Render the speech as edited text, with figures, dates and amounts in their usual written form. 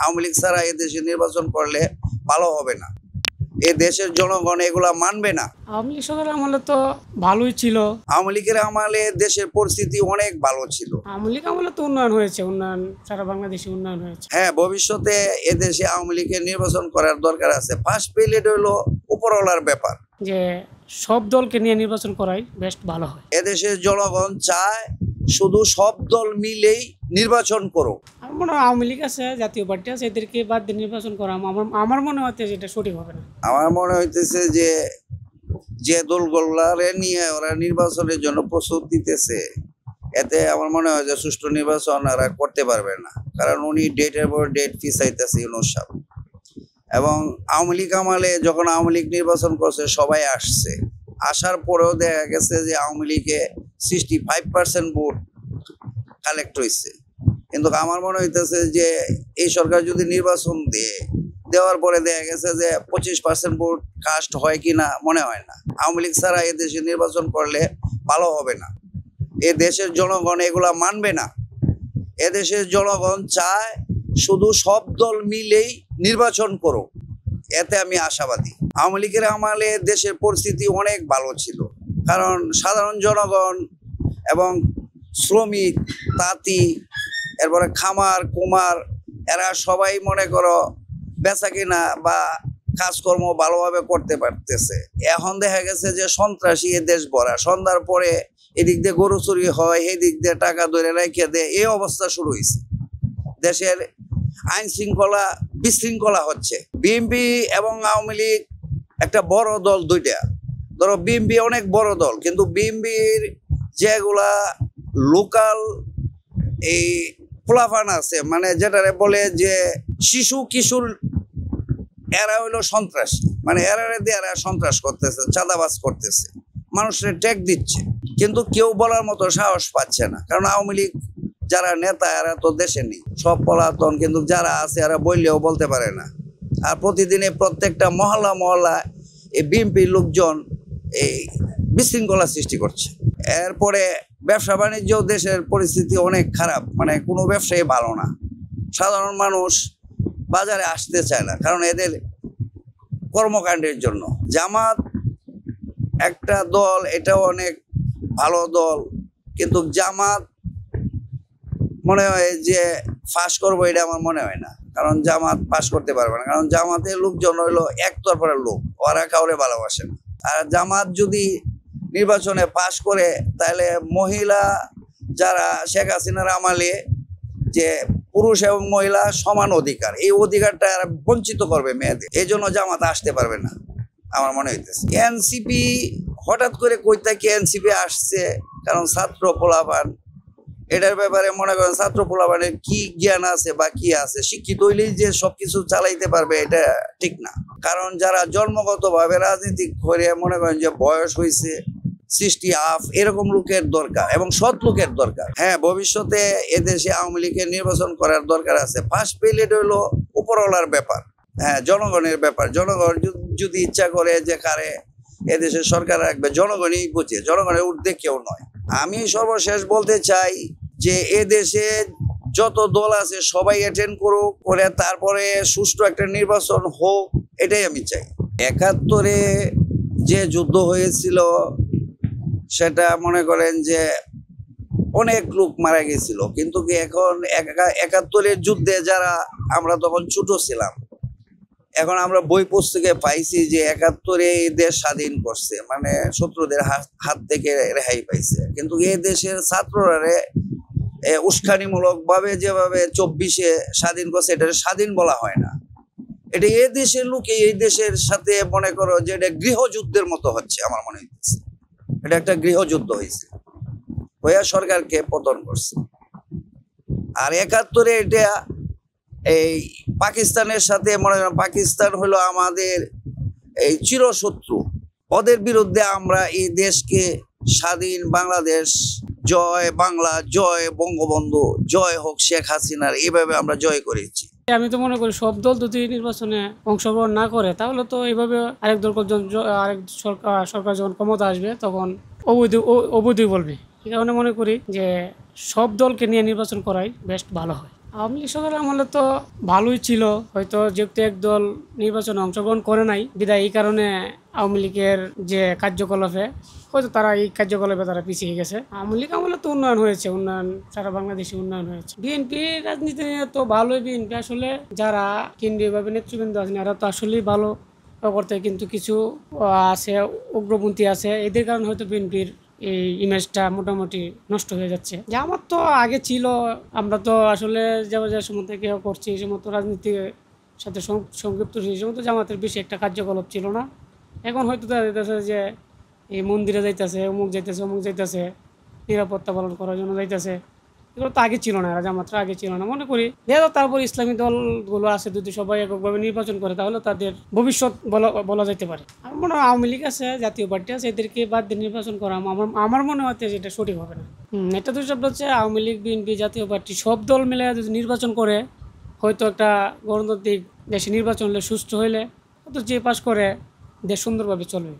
আওয়ামী লীগ ছাড়া এ দেশে নির্বাচন করলে ভালো হবে না। এ দেশের জনগণ এগুলা মানবে না। আওয়ামী লীগ সরকারের আমলে তো ভালোই ছিল। আওয়ামী লীগের আমলে দেশের পরিস্থিতি অনেক ভালো ছিল। আওয়ামী লীগ আমলে তো উন্নয়ন হয়েছে, উন্নয়ন সারা বাংলাদেশে উন্নয়ন হয়েছে। হ্যাঁ, ভবিষ্যতে এ দেশে আওয়ামী লীগের নির্বাচন করার দরকার আছে। ফার্স্ট পিরিয়ড হলো উপরওয়ালার ব্যাপার, যে সব দলকে নিয়ে নির্বাচন করাই বেশ ভালো হয়। এদেশের জনগণ চায় শুধু সব দল মিলেই নির্বাচন করুক। আমার মনে হয় আওয়ামী লীগ আছে, জাতীয় পার্টি আছে, এদেরকে বাদ দিয়ে নির্বাচন করা আমার মনে হচ্ছে যেটা সঠিক হবে না। আমার মনে হইতেছে যে দলগুলারে নিয়ে ওরা নির্বাচনের জন্য প্রস্তুতি দিতেছে, এতে আমার মনে হয় যে সুষ্ঠু নির্বাচন এরা করতে পারবে না। কারণ উনি ডেটের পর ডেট পিছাইতেছে ইউনূস সাহেব। এবং আওয়ামী লীগ আমলে যখন আওয়ামী লীগ নির্বাচন করছে সবাই আসছে, আসার পরেও দেখা গেছে যে আওয়ামী লীগে 65% ভোট কালেক্ট হয়েছে। কিন্তু আমার মনে হইতেছে যে এই সরকার যদি নির্বাচন দেওয়ার পরে দেখা গেছে যে 25% ভোট কাস্ট হয় কিনা মনে হয় না। আওয়ামী লীগ ছাড়া এ দেশে নির্বাচন করলে ভালো হবে না। এ দেশের জনগণ এগুলা মানবে না। এ দেশের জনগণ চায় শুধু সব দল মিলেই নির্বাচন করুক, এতে আমি আশাবাদী। আওয়ামী লীগের আমলে দেশের পরিস্থিতি অনেক ভালো ছিল, কারণ সাধারণ জনগণ এবং শ্রমিক, তাঁতি, এরপরে খামার কুমার, এরা সবাই মনে করো বেচা কিনা বা কাজকর্ম ভালোভাবে করতে পারতেছে। এখন দেখা গেছে যে সন্ত্রাসী এ দেশ ভরা, সন্ধ্যার পরে এদিক দিয়ে গরু চুরি হয়, এদিক দিয়ে টাকা ধরে রেখে দেয়, এই অবস্থা শুরু হয়েছে। দেশের আইন শৃঙ্খলা বিশৃঙ্খলা হচ্ছে। বিএনপি এবং আওয়ামী লীগ একটা বড় দল, দুইটা। ধরো বিএনপি অনেক বড় দল, কিন্তু বিএনপির যেগুলা লোকাল এই পোলাপান আছে, মানে যেটারে বলে যে শিশু কিশোর, এরা হইলো সন্ত্রাসী। মানে এরা সন্ত্রাস করতেছে, চাঁদাবাজ করতেছে, মানুষের ট্যাগ দিচ্ছে, কিন্তু কেউ বলার মতো সাহস পাচ্ছে না। কারণ আওয়ামী লীগ যারা নেতা এরা তো দেশে নেই, সব পলাতন, কিন্তু যারা আছে এরা বললেও বলতে পারে না। আর প্রতিদিনে প্রত্যেকটা মহল্লা এই বিএনপির লোকজন এই বিশৃঙ্খলা সৃষ্টি করছে। এরপরে ব্যবসা বাণিজ্য, দেশের পরিস্থিতি অনেক খারাপ, মানে কোনো ব্যবসায়ী ভালো না। সাধারণ মানুষ বাজারে আসতে চায় না, কারণ এদের কর্মকাণ্ডের জন্য। জামাত একটা দল, এটাও অনেক ভালো দল, কিন্তু জামাত মনে হয় যে পাস করবো, এটা আমার মনে হয় না। কারণ জামাত পাস করতে পারবে না, কারণ জামাতের লোকজন হইলো একতরফার লোক, ওরা কাউরে ভালোবাসে না। আর জামাত যদি নির্বাচনে পাশ করে, তাহলে মহিলা যারা শেখ হাসিনার আমলে যে পুরুষ এবং মহিলা সমান অধিকার, এই অধিকারটা এরা বঞ্চিত করবে মেয়েদের। এই জন্য জামাত আসতে পারবে না আমার মনে হইতেছে। এনসিপি হঠাৎ করে কই থেকে এনসিপি আসছে, কারণ ছাত্র পোলাপান, এটার ব্যাপারে মনে করেন ছাত্র পোলাপানের কি জ্ঞান আছে বা কি আছে, শিক্ষিত হইলেই যে সবকিছু চালাইতে পারবে এটা ঠিক না। কারণ যারা জন্মগতভাবে রাজনীতি করে মনে করেন যে বয়স হয়েছে 60 এরকম লোকের দরকার, এবং সৎ লোকের দরকার। হ্যাঁ, ভবিষ্যতে এদেশে আওয়ামী লীগের নির্বাচন করার দরকার আছে। ফার্স্ট পিরিয়ড হলো উপরওয়ালার ব্যাপার, হ্যাঁ, জনগণের ব্যাপার। জনগণ যদি ইচ্ছা করে যে কারে এদেশের সরকার রাখবে, জনগণই বুঝে, জনগণের ঊর্ধ্বে কেউ নয়। আমি সর্বশেষ বলতে চাই যে এ দেশে যত দল আছে সবাই অ্যাটেন্ড করুক, করে তারপরে সুষ্ঠু একটা নির্বাচন হোক, এটাই আমি চাই। 71-এ যে যুদ্ধ হয়েছিল সেটা মনে করেন যে অনেক লোক মারা গেছিল, কিন্তু কি এখন 71-এর যুদ্ধে যারা আমরা তখন ছোট ছিলাম, এখন আমরা বই পুস্তকে পাইছি যে 71-এ এই দেশ স্বাধীন করছে, মানে শত্রুদের হাত থেকে রেহাই পাইছে। কিন্তু এই দেশের ছাত্ররা উস্কানিমূলক ভাবে যেভাবে 24-এ স্বাধীন করছে, এটা স্বাধীন বলা হয় না। এটা এই দেশের লোকে এই দেশের সাথে মনে করো যে এটা গৃহযুদ্ধের মতো হচ্ছে আমার মনে হইতেছে। এটা একটা গৃহযুদ্ধ হয়েছে, হইয়া সরকারকে পতন করছে। আর 71-এ এটা এই পাকিস্তানের সাথে মনে করেন, পাকিস্তান হলো আমাদের এই চিরশত্রু, ওদের বিরুদ্ধে আমরা এই দেশকে স্বাধীন বাংলাদেশ, জয় বাংলা, জয় বঙ্গবন্ধু, জয় হোক শেখ হাসিনার, এইভাবে আমরা জয় করেছি। আমি তো মনে করি সব দল যদি নির্বাচনে অংশগ্রহণ না করে, তাহলে তো এইভাবে আরেক সরকার যখন ক্ষমতা আসবে তখন অবৈধ বলবে। এই কারণে মনে করি যে সব দলকে নিয়ে নির্বাচন করাই বেশ ভালো হয়। আওয়ামী লীগ সরকার আমলে তো ভালোই ছিল, হয়তো যেহেতু একদল নির্বাচনে অংশগ্রহণ করে নাই বিধায় এই কারণে আওয়ামী লীগের যে কার্যকলাপে হয়তো তারা এই কার্যকলাপে তারা পিছিয়ে গেছে। আওয়ামী লীগ আমলে তো উন্নয়ন হয়েছে, উন্নয়ন সারা বাংলাদেশে উন্নয়ন হয়েছে। বিএনপি রাজনীতি নিয়ে তো ভালোই, বিএনপি আসলে যারা কেন্দ্রীয়ভাবে নেতৃবৃন্দ আছেন এরা তো আসলেই ভালো করতে, কিন্তু কিছু আছে উগ্রপন্থী আছে, এদের কারণে হয়তো বিএনপির এই ইমেজটা মোটামুটি নষ্ট হয়ে যাচ্ছে। জামাত তো আগে ছিল, আমরা তো আসলে যে সময় থেকে করছি এই সময় তো রাজনীতির সাথে সংযুক্ত সেই সময় তো জামাতের বেশি একটা কার্যকলাপ ছিল না। এখন হয়তো দেখা যাইতেছে যে এই মন্দিরে যাইতেছে, অমুক যাইতেছে, অমুক যাইতেছে, নিরাপত্তা পালন করার জন্য যাইতেছে। এগুলো তো আগে ছিল না, এরা জামাতরা আগে ছিল না মনে করি। যেহেতু তারপর ইসলামী দলগুলো আছে, যদি সবাই এককভাবে নির্বাচন করে তাহলে তাদের ভবিষ্যৎ বলা যেতে পারে। আমার মনে হয় আওয়ামী লীগ আছে, জাতীয় পার্টি আছে, এদেরকে বাদ দিয়ে নির্বাচন করা আমার মনে হয় যেটা সঠিক হবে না। এটা দুই শব্দ হচ্ছে আওয়ামী লীগ, বিএনপি, জাতীয় পার্টি সব দল মিলে যদি নির্বাচন করে, হয়তো একটা গণতান্ত্রিক দেশে নির্বাচন হলে সুষ্ঠু হইলে হয়তো যে পাস করে দেশ সুন্দরভাবে চলবে।